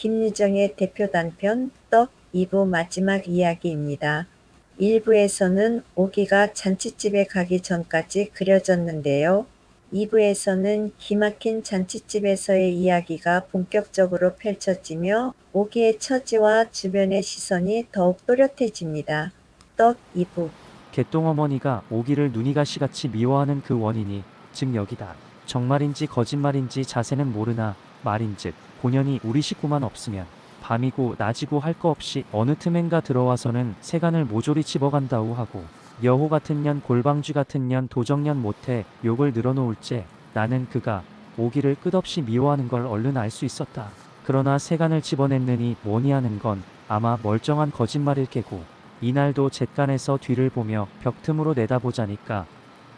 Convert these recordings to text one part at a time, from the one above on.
김유정의 대표 단편 떡 2부 마지막 이야기입니다. 1부에서는 오기가 잔칫집에 가기 전까지 그려졌는데요. 2부에서는 기막힌 잔칫집에서의 이야기가 본격적으로 펼쳐지며 오기의 처지와 주변의 시선이 더욱 또렷해집니다. 떡 2부. 개똥어머니가 오기를 눈이가시같이 미워하는 그 원인이 즉 여기다. 정말인지 거짓말인지 자세는 모르나 말인즉 본연이 우리 식구만 없으면 밤이고 낮이고 할 거 없이 어느 틈엔가 들어와서는 세간을 모조리 집어간다우 하고 여호 같은 년 골방쥐 같은 년 도적년 못해 욕을 늘어놓을째 나는 그가 오기를 끝없이 미워하는 걸 얼른 알 수 있었다. 그러나 세간을 집어냈느니 뭐니 하는 건 아마 멀쩡한 거짓말일 게고 이날도 잿간에서 뒤를 보며 벽틈으로 내다보자니까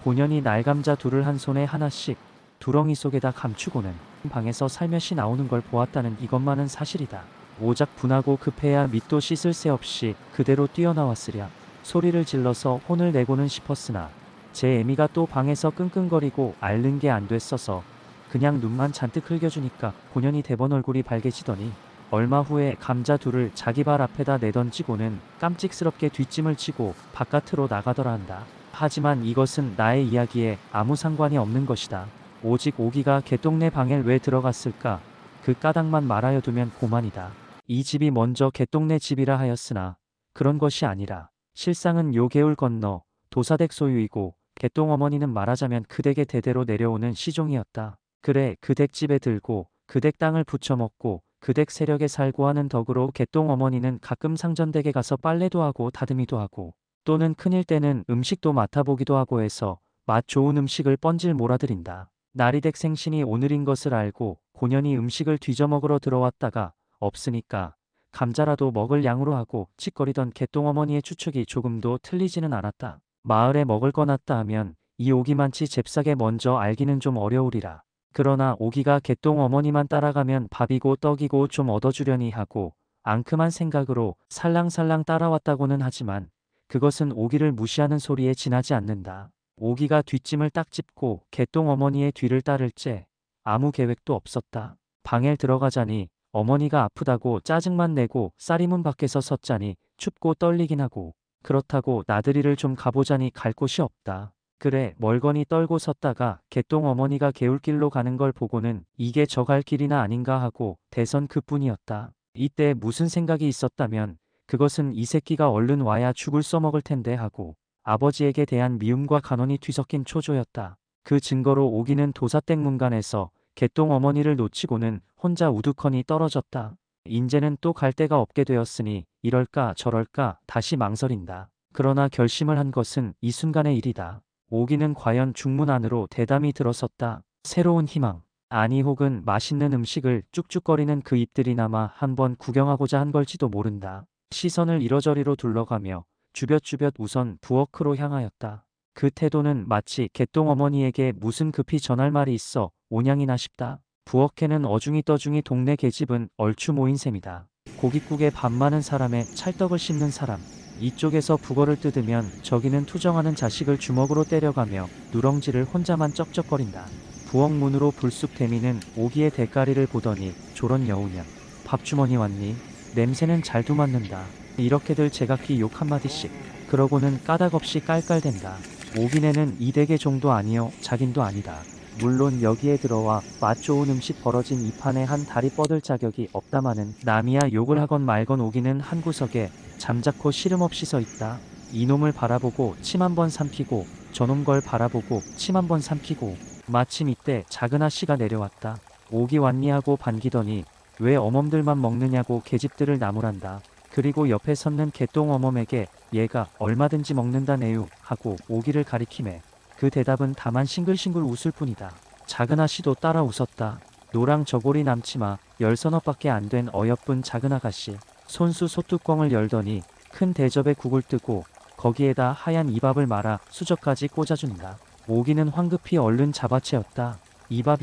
본연이 날감자 둘을 한 손에 하나씩 두렁이 속에다 감추고는 방에서 살며시 나오는 걸 보았다는 이것만은 사실이다. 오작 분하고 급해야 밑도 씻을 새 없이 그대로 뛰어나왔으랴. 소리를 질러서 혼을 내고는 싶었으나 제 애미가 또 방에서 끙끙거리고 앓는 게 안 됐어서 그냥 눈만 잔뜩 흘겨주니까 본연이 대번 얼굴이 밝아지더니 얼마 후에 감자 둘을 자기 발 앞에다 내던지고는 깜찍스럽게 뒷짐을 치고 바깥으로 나가더라 한다. 하지만 이것은 나의 이야기에 아무 상관이 없는 것이다. 오직 오기가 개똥네 방에 왜 들어갔을까? 그 까닭만 말하여 두면 고만이다. 이 집이 먼저 개똥네 집이라 하였으나 그런 것이 아니라 실상은 요 개울 건너 도사댁 소유이고 개똥어머니는 말하자면 그 댁의 대대로 내려오는 시종이었다. 그래 그 댁 집에 들고 그 댁 땅을 부쳐먹고 그 댁 세력에 살고 하는 덕으로 개똥어머니는 가끔 상전댁에 가서 빨래도 하고 다듬이도 하고 또는 큰일 때는 음식도 맡아보기도 하고 해서 맛 좋은 음식을 뻔질 몰아들인다. 나리댁 생신이 오늘인 것을 알고 곤연히 음식을 뒤져먹으러 들어왔다가 없으니까 감자라도 먹을 양으로 하고 찌꺼리던 개똥어머니의 추측이 조금도 틀리지는 않았다. 마을에 먹을 거 놨다 하면 이 오기만치 잽싸게 먼저 알기는 좀 어려우리라. 그러나 오기가 개똥어머니만 따라가면 밥이고 떡이고 좀 얻어주려니 하고 앙큼한 생각으로 살랑살랑 따라왔다고는 하지만 그것은 오기를 무시하는 소리에 지나지 않는다. 오기가 뒷짐을 딱 짚고 개똥어머니의 뒤를 따를째 아무 계획도 없었다. 방에 들어가자니 어머니가 아프다고 짜증만 내고 쌀이문 밖에서 섰자니 춥고 떨리긴 하고 그렇다고 나들이를 좀 가보자니 갈 곳이 없다. 그래 멀거니 떨고 섰다가 개똥어머니가 개울길로 가는 걸 보고는 이게 저 갈 길이나 아닌가 하고 대선 그뿐이었다. 이때 무슨 생각이 있었다면 그것은 이 새끼가 얼른 와야 죽을 써먹을 텐데 하고 아버지에게 대한 미움과 간언이 뒤섞인 초조였다. 그 증거로 오기는 도사댁 문간에서 개똥어머니를 놓치고는 혼자 우두커니 떨어졌다. 인제는 또 갈 데가 없게 되었으니 이럴까 저럴까 다시 망설인다. 그러나 결심을 한 것은 이 순간의 일이다. 오기는 과연 중문 안으로 대담히 들어섰다. 새로운 희망, 아니 혹은 맛있는 음식을 쭉쭉거리는 그 입들이나마 한번 구경하고자 한 걸지도 모른다. 시선을 이러저리로 둘러가며 주뼛주뼛 우선 부엌으로 향하였다. 그 태도는 마치 개똥어머니에게 무슨 급히 전할 말이 있어 오냥이나 싶다. 부엌에는 어중이 떠중이 동네 계집은 얼추 모인 셈이다. 고깃국에 밥 많은 사람에 찰떡을 씹는 사람. 이쪽에서 북어를 뜯으면 저기는 투정하는 자식을 주먹으로 때려가며 누렁지를 혼자만 쩍쩍거린다. 부엌 문으로 불쑥 대미는 오기의 대가리를 보더니 조런 여우년 밥주머니 왔니? 냄새는 잘도 맡는다. 이렇게들 제각기 욕 한마디씩 그러고는 까닭없이 깔깔댄다. 오기네는 이 댁의 종도 아니요 자긴도 아니다. 물론 여기에 들어와 맛 좋은 음식 벌어진 이 판에 한 다리 뻗을 자격이 없다마는 남이야 욕을 하건 말건 오기는 한 구석에 잠자코 시름없이 서 있다. 이놈을 바라보고 침 한 번 삼키고 저놈 걸 바라보고 침 한 번 삼키고 마침 이때 작은 아씨가 내려왔다. 오기 왔니 하고 반기더니 왜 어멈들만 먹느냐고 계집들을 나무란다. 그리고 옆에 섰는 개똥어멈에게 얘가 얼마든지 먹는다네요 하고 오기를 가리키매 그 대답은 다만 싱글싱글 웃을 뿐이다. 작은 아씨도 따라 웃었다. 노랑 저고리 남치마 10서너밖에 안 된 어여쁜 작은 아가씨. 손수 소뚜껑을 열더니 큰 대접에 국을 뜨고 거기에다 하얀 이밥을 말아 수저까지 꽂아준다. 오기는 황급히 얼른 잡아채었다. 이밥.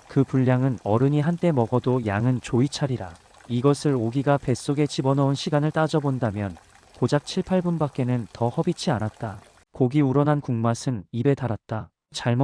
그 분량은 어른이 한때 먹어도 양은 조이 차리라. 이것을 오기가 뱃속에 집어넣은 시간을 따져본다면 고작 7, 8분밖에는 더 허비치 않았다. 고기 우러난 국맛은 입에 달았다. 잘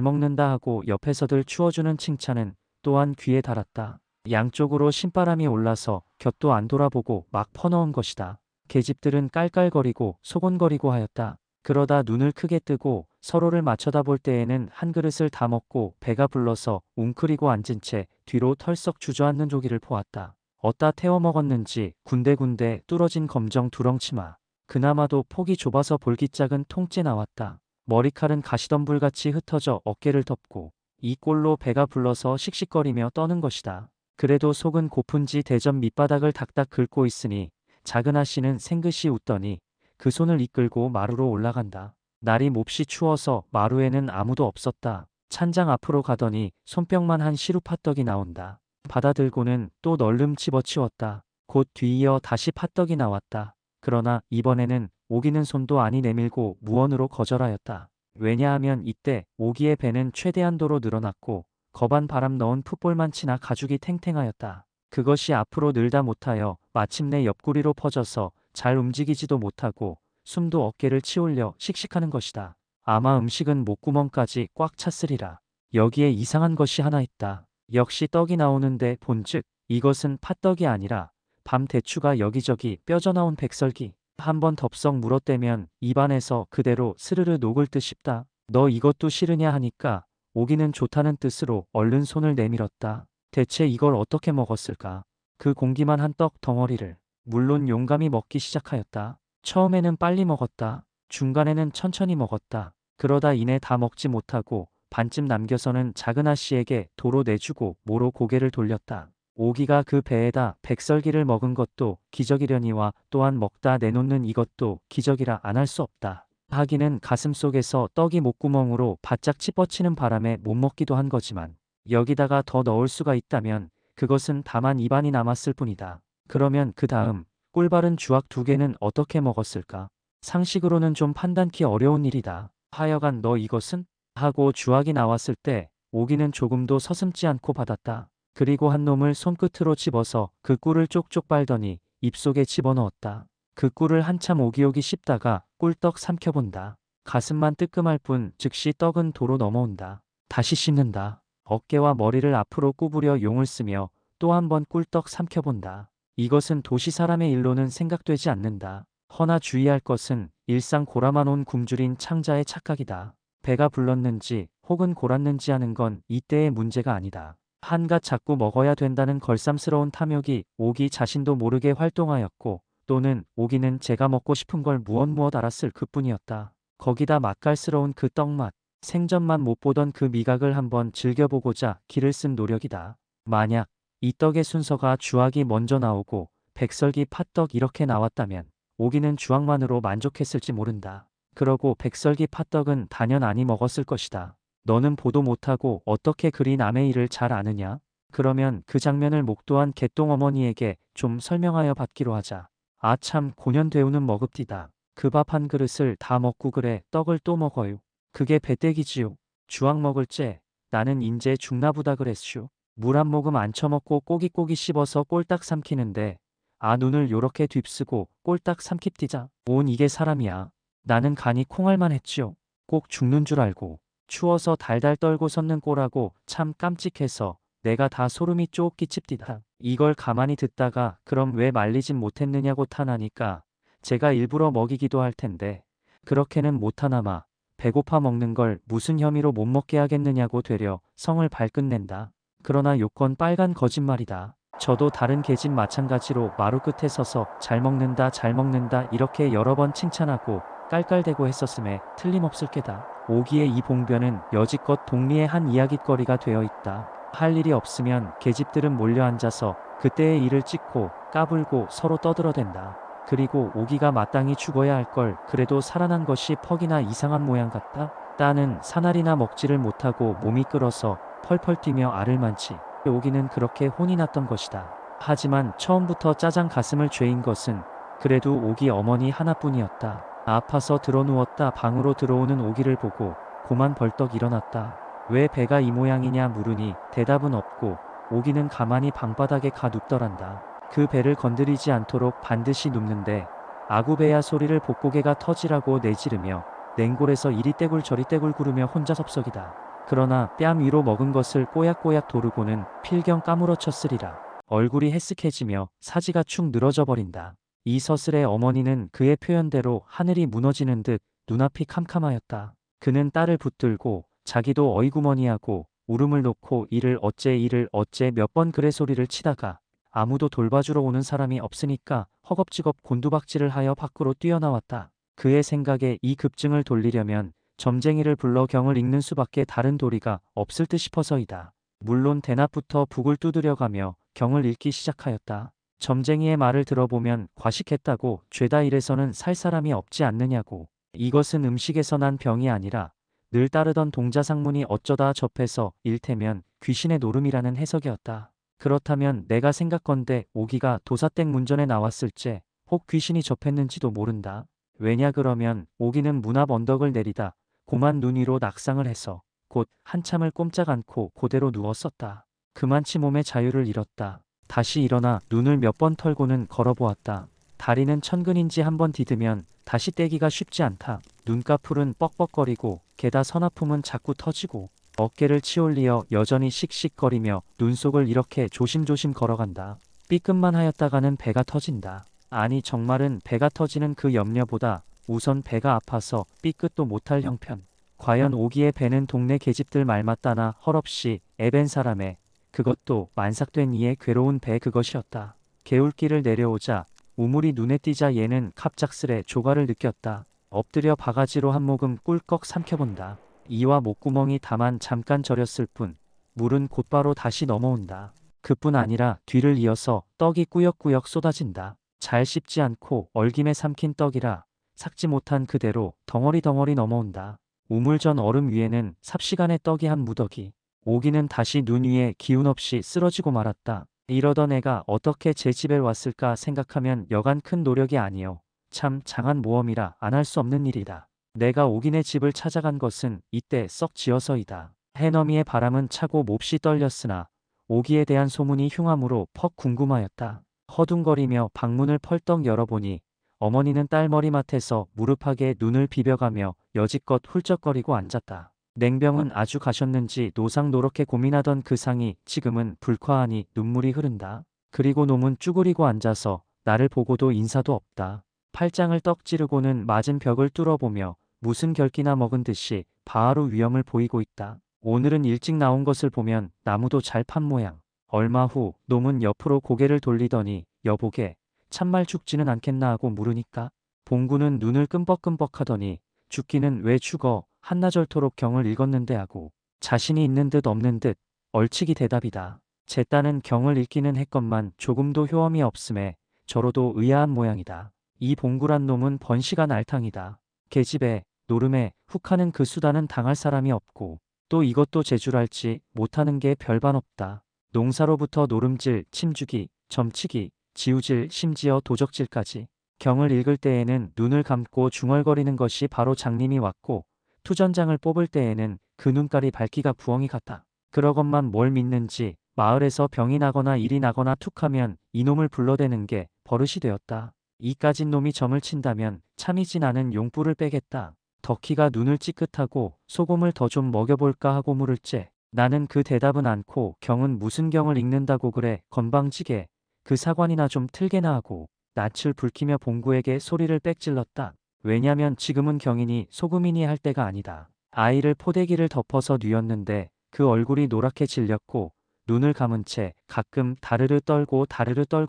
먹는다 하고 옆에서들 추어주는 칭찬은 또한 귀에 달았다. 양쪽으로 신바람이 올라서 곁도 안 돌아보고 막 퍼넣은 것이다. 계집들은 깔깔거리고 소곤거리고 하였다. 그러다 눈을 크게 뜨고 서로를 맞춰다볼 때에는 한 그릇을 다 먹고 배가 불러서 웅크리고 앉은 채 뒤로 털썩 주저앉는 조기를 보았다. 어디다 태워 먹었는지 군데군데 뚫어진 검정 두렁치마. 그나마도 폭이 좁아서 볼기짝은 통째 나왔다. 머리칼은 가시덤불같이 흩어져 어깨를 덮고 이 꼴로 배가 불러서 씩씩거리며 떠는 것이다. 그래도 속은 고픈지 대접 밑바닥을 딱딱 긁고 있으니 작은 아씨는 생긋이 웃더니 그 손을 이끌고 마루로 올라간다. 날이 몹시 추워서 마루에는 아무도 없었다. 찬장 앞으로 가더니 손뼉만 한 시루팥떡이 나온다. 받아들고는 또 널름 집어치웠다. 곧 뒤이어 다시 팥떡이 나왔다. 그러나 이번에는 오기는 손도 아니 내밀고 무언으로 거절하였다. 왜냐하면 이때 오기의 배는 최대한도로 늘어났고 겁안 바람 넣은 풋볼만치나 가죽이 탱탱하였다. 그것이 앞으로 늘다 못하여 마침내 옆구리로 퍼져서 잘 움직이지도 못하고 숨도 어깨를 치올려 씩씩하는 것이다. 아마 음식은 목구멍까지 꽉 찼으리라. 여기에 이상한 것이 하나 있다. 역시 떡이 나오는데 본즉 이것은 팥떡이 아니라 밤 대추가 여기저기 뼈져나온 백설기. 한번 덥석 물어대면 입안에서 그대로 스르르 녹을 듯 싶다. 너 이것도 싫으냐 하니까 오기는 좋다는 뜻으로 얼른 손을 내밀었다. 대체 이걸 어떻게 먹었을까? 그 공기만 한 떡 덩어리를 물론 용감히 먹기 시작하였다. 처음에는 빨리 먹었다. 중간에는 천천히 먹었다. 그러다 이내 다 먹지 못하고 반쯤 남겨서는 작은 아씨에게 도로 내주고 모로 고개를 돌렸다. 오기가 그 배에다 백설기를 먹은 것도 기적이려니와 또한 먹다 내놓는 이것도 기적이라 안 할 수 없다. 하기는 가슴속에서 떡이 목구멍으로 바짝 찝어치는 바람에 못 먹기도 한 거지만 여기다가 더 넣을 수가 있다면 그것은 다만 입안이 남았을 뿐이다. 그러면 그 다음 꿀바른 주악 2개는 어떻게 먹었을까? 상식으로는 좀 판단키 어려운 일이다. 하여간 너 이것은? 하고 주악이 나왔을 때 오기는 조금도 서슴지 않고 받았다. 그리고 한 놈을 손끝으로 집어서 그 꿀을 쪽쪽 빨더니 입속에 집어넣었다. 그 꿀을 한참 오기오기 씹다가 꿀떡 삼켜본다. 가슴만 뜨끔할 뿐 즉시 떡은 도로 넘어온다. 다시 씹는다. 어깨와 머리를 앞으로 구부려 용을 쓰며 또 한 번 꿀떡 삼켜본다. 이것은 도시 사람의 일로는 생각되지 않는다. 허나 주의할 것은 일상 고라만 온 굶주린 창자의 착각이다. 배가 불렀는지 혹은 골았는지 하는 건 이때의 문제가 아니다. 한갓 자꾸 먹어야 된다는 걸쌈스러운 탐욕이 오기 자신도 모르게 활동하였고 또는 오기는 제가 먹고 싶은 걸 무엇 알았을 그뿐이었다. 거기다 맛깔스러운 그 떡맛, 생전만 못 보던 그 미각을 한번 즐겨보고자 기를 쓴 노력이다. 만약 이 떡의 순서가 주악이 먼저 나오고 백설기 팥떡 이렇게 나왔다면 오기는 주악만으로 만족했을지 모른다. 그러고 백설기 팥떡은 단연 아니 먹었을 것이다. 너는 보도 못하고 어떻게 그리 남의 일을 잘 아느냐? 그러면 그 장면을 목도한 개똥 어머니에게 좀 설명하여 받기로 하자. 아 참 곤연되우는 머급디다. 그 밥 한 그릇을 다 먹고 그래 떡을 또 먹어요. 그게 배떼기지요. 주악 먹을 째 나는 인제 죽나보다 그랬슈. 물 한 모금 안 처먹고 꼬깃꼬깃 씹어서 꼴딱 삼키는데 아 눈을 요렇게 휩쓰고 꼴딱 삼킵디자. 온 이게 사람이야. 나는 간이 콩알만 했지요. 꼭 죽는 줄 알고. 추워서 달달 떨고 섰는 꼴하고 참 깜찍해서 내가 다 소름이 쪼옥 끼칩디다. 이걸 가만히 듣다가 그럼 왜 말리진 못했느냐고 탄하니까 제가 일부러 먹이기도 할 텐데 그렇게는 못하나마 배고파 먹는 걸 무슨 혐의로 못 먹게 하겠느냐고 되려 성을 발끝낸다. 그러나 요건 빨간 거짓말이다. 저도 다른 계집 마찬가지로 마루 끝에 서서 잘 먹는다 이렇게 여러 번 칭찬하고 깔깔대고 했었음에 틀림없을 게다. 오기의 이 봉변은 여지껏 동리의 한 이야깃거리가 되어 있다. 할 일이 없으면 계집들은 몰려 앉아서 그때의 일을 찍고 까불고 서로 떠들어댄다. 그리고 오기가 마땅히 죽어야 할 걸 그래도 살아난 것이 퍽이나 이상한 모양 같다. 따는 사나리나 먹지를 못하고 몸이 끓어서 펄펄 뛰며 알을 많지. 오기는 그렇게 혼이 났던 것이다. 하지만 처음부터 짜장 가슴을 죄인 것은 그래도 오기 어머니 하나뿐이었다. 아파서 들어누웠다 방으로 들어오는 오기를 보고 고만 벌떡 일어났다. 왜 배가 이 모양이냐 물으니 대답은 없고 오기는 가만히 방바닥에 가 눕더란다. 그 배를 건드리지 않도록 반드시 눕는데 아구배야 소리를 복고개가 터지라고 내지르며 냉골에서 이리 떼굴 저리 떼굴 구르며 혼자 섭석이다. 그러나 뺨 위로 먹은 것을 꼬약꼬약 도르고는 필경 까무러쳤으리라. 얼굴이 해쓱해지며 사지가 축 늘어져 버린다. 이 서슬의 어머니는 그의 표현대로 하늘이 무너지는 듯 눈앞이 캄캄하였다. 그는 딸을 붙들고 자기도 어이구머니하고 울음을 놓고 이를 어째 몇 번 그래 소리를 치다가 아무도 돌봐주러 오는 사람이 없으니까 허겁지겁 곤두박질을 하여 밖으로 뛰어나왔다. 그의 생각에 이 급증을 돌리려면 점쟁이를 불러 경을 읽는 수밖에 다른 도리가 없을 듯 싶어서이다. 물론 대낮부터 북을 두드려가며 경을 읽기 시작하였다. 점쟁이의 말을 들어보면 과식했다고 죄다 이래서는 살 사람이 없지 않느냐고. 이것은 음식에서 난 병이 아니라 늘 따르던 동자상문이 어쩌다 접해서 일테면 귀신의 노름이라는 해석이었다. 그렇다면 내가 생각건대 오기가 도사댁 문전에 나왔을째 혹 귀신이 접했는지도 모른다. 왜냐 그러면 오기는 문 앞 언덕을 내리다 고만 눈 위로 낙상을 해서 곧 한참을 꼼짝 않고 고대로 누웠었다. 그만치 몸의 자유를 잃었다. 다시 일어나 눈을 몇 번 털고는 걸어보았다. 다리는 천근인지 한번 디디면 다시 떼기가 쉽지 않다. 눈꺼풀은 뻑뻑거리고 게다 서나품은 자꾸 터지고 어깨를 치올리어 여전히 씩씩거리며 눈속을 이렇게 조심조심 걸어간다. 삐끗만 하였다가는 배가 터진다. 아니 정말은 배가 터지는 그 염려보다 우선 배가 아파서 삐끗도 못할 형편. 과연 오기의 배는 동네 계집들 말 맞다나 헐없이 애벤 사람의 그것도 만삭된 이의 괴로운 배 그것이었다. 개울길을 내려오자 우물이 눈에 띄자 얘는 갑작스레 조가를 느꼈다. 엎드려 바가지로 한 모금 꿀꺽 삼켜본다. 이와 목구멍이 다만 잠깐 저렸을 뿐 물은 곧바로 다시 넘어온다. 그뿐 아니라 뒤를 이어서 떡이 꾸역꾸역 쏟아진다. 잘 씹지 않고 얼김에 삼킨 떡이라 삭지 못한 그대로 덩어리 넘어온다. 우물전 얼음 위에는 삽시간에 떡이 한 무더기. 오기는 다시 눈 위에 기운 없이 쓰러지고 말았다. 이러던 애가 어떻게 제 집에 왔을까 생각하면 여간 큰 노력이 아니요. 참 장한 모험이라 안 할 수 없는 일이다. 내가 오기네 집을 찾아간 것은 이때 썩 지어서이다. 해넘이의 바람은 차고 몹시 떨렸으나 오기에 대한 소문이 흉함으로 퍽 궁금하였다. 허둥거리며 방문을 펄떡 열어보니 어머니는 딸 머리맡에서 무릎하게 눈을 비벼가며 여지껏 훌쩍거리고 앉았다. 냉병은 아주 가셨는지 노상노렇게 고민하던 그 상이 지금은 불쾌하니 눈물이 흐른다. 그리고 놈은 쭈그리고 앉아서 나를 보고도 인사도 없다. 팔짱을 떡 찌르고는 맞은 벽을 뚫어보며 무슨 결기나 먹은 듯이 바하루 위험을 보이고 있다. 오늘은 일찍 나온 것을 보면 나무도 잘 판 모양. 얼마 후 놈은 옆으로 고개를 돌리더니 여보게 참말 죽지는 않겠나 하고 물으니까 봉구는 눈을 끔뻑끔뻑하더니 죽기는 왜 죽어 한나절토록 경을 읽었는데 하고 자신이 있는 듯 없는 듯 얼치기 대답이다. 제 딴은 경을 읽기는 했건만 조금도 효험이 없음에 저로도 의아한 모양이다. 이 봉구란 놈은 번시가 날탕이다. 계집애 노름에 훅하는 그 수단은 당할 사람이 없고 또 이것도 제줄알지 못하는 게 별반 없다. 농사로부터 노름질, 침주기, 점치기, 지우질, 심지어 도적질까지. 경을 읽을 때에는 눈을 감고 중얼거리는 것이 바로 장님이 왔고 투전장을 뽑을 때에는 그 눈깔이 밝기가 부엉이 같다. 그러건만 뭘 믿는지 마을에서 병이 나거나 일이 나거나 툭하면 이놈을 불러대는 게 버릇이 되었다. 이까진 놈이 점을 친다면 참이진 않은 용뿔을 빼겠다. 덕희가 눈을 찌끗하고 소금을 더 좀 먹여볼까 하고 물을째 나는 그 대답은 않고 경은 무슨 경을 읽는다고 그래 건방지게 그 사관이나 좀 틀게나 하고 낯을 붉히며 봉구에게 소리를 빽질렀다. 왜냐면 지금은 경이니 소금이니 할 때가 아니다. 아이를 포대기를 덮어서 뉘었는데 그 얼굴이 노랗게 질렸고 눈을 감은 채 가끔 다르르 떨고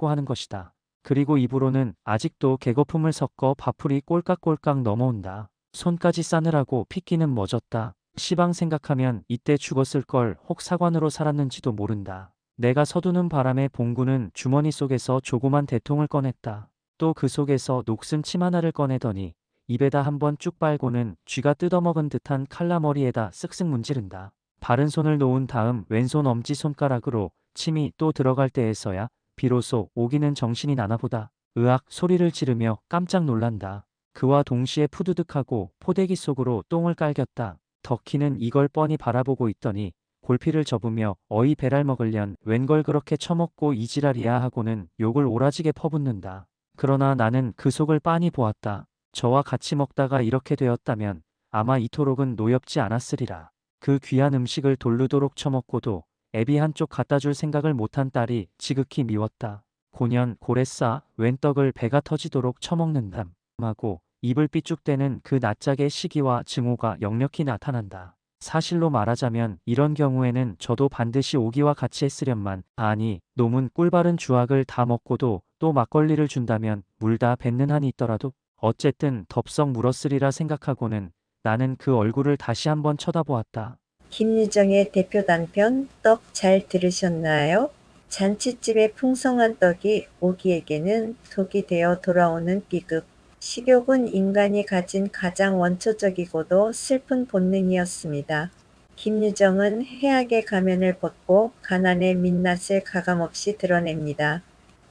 하는 것이다. 그리고 입으로는 아직도 개거품을 섞어 밥풀이 꼴깍꼴깍 넘어온다. 손까지 싸느라고 핏기는 멎었다. 시방 생각하면 이때 죽었을 걸 혹 사관으로 살았는지도 모른다. 내가 서두는 바람에 봉구는 주머니 속에서 조그만 대통을 꺼냈다. 또 그 속에서 녹슨 침 하나를 꺼내더니 입에다 한번 쭉 빨고는 쥐가 뜯어먹은 듯한 칼라머리에다 쓱쓱 문지른다. 바른 손을 놓은 다음 왼손 엄지손가락으로 침이 또 들어갈 때에서야 비로소 오기는 정신이 나나보다. 으악 소리를 지르며 깜짝 놀란다. 그와 동시에 푸드득하고 포대기 속으로 똥을 깔겼다. 덕희는 이걸 뻔히 바라보고 있더니 골피를 접으며 어이 배랄 먹을련 웬걸 그렇게 처먹고 이지랄이야 하고는 욕을 오라지게 퍼붓는다. 그러나 나는 그 속을 빤히 보았다. 저와 같이 먹다가 이렇게 되었다면 아마 이토록은 노엽지 않았으리라. 그 귀한 음식을 돌르도록 처먹고도 애비 한쪽 갖다 줄 생각을 못한 딸이 지극히 미웠다. 고년 고래싸 웬 떡을 배가 터지도록 처먹는담 하고 입을 삐죽대는 그 낯짝의 시기와 증오가 역력히 나타난다. 사실로 말하자면 이런 경우에는 저도 반드시 오기와 같이 했으련만 아니 놈은 꿀바른 주악을 다 먹고도 또 막걸리를 준다면 물다 뱉는 한이 있더라도 어쨌든 덥석 물었으리라 생각하고는 나는 그 얼굴을 다시 한번 쳐다보았다. 김유정의 대표 단편 떡 잘 들으셨나요? 잔칫집의 풍성한 떡이 오기에게는 독이 되어 돌아오는 비극. 식욕은 인간이 가진 가장 원초적이고도 슬픈 본능이었습니다. 김유정은 해악의 가면을 벗고 가난의 민낯을 가감없이 드러냅니다.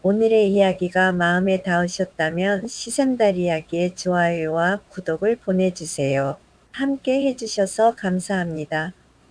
오늘의 이야기가 마음에 닿으셨다면 시샘달 이야기의 좋아요와 구독을 보내주세요. 함께 해주셔서 감사합니다.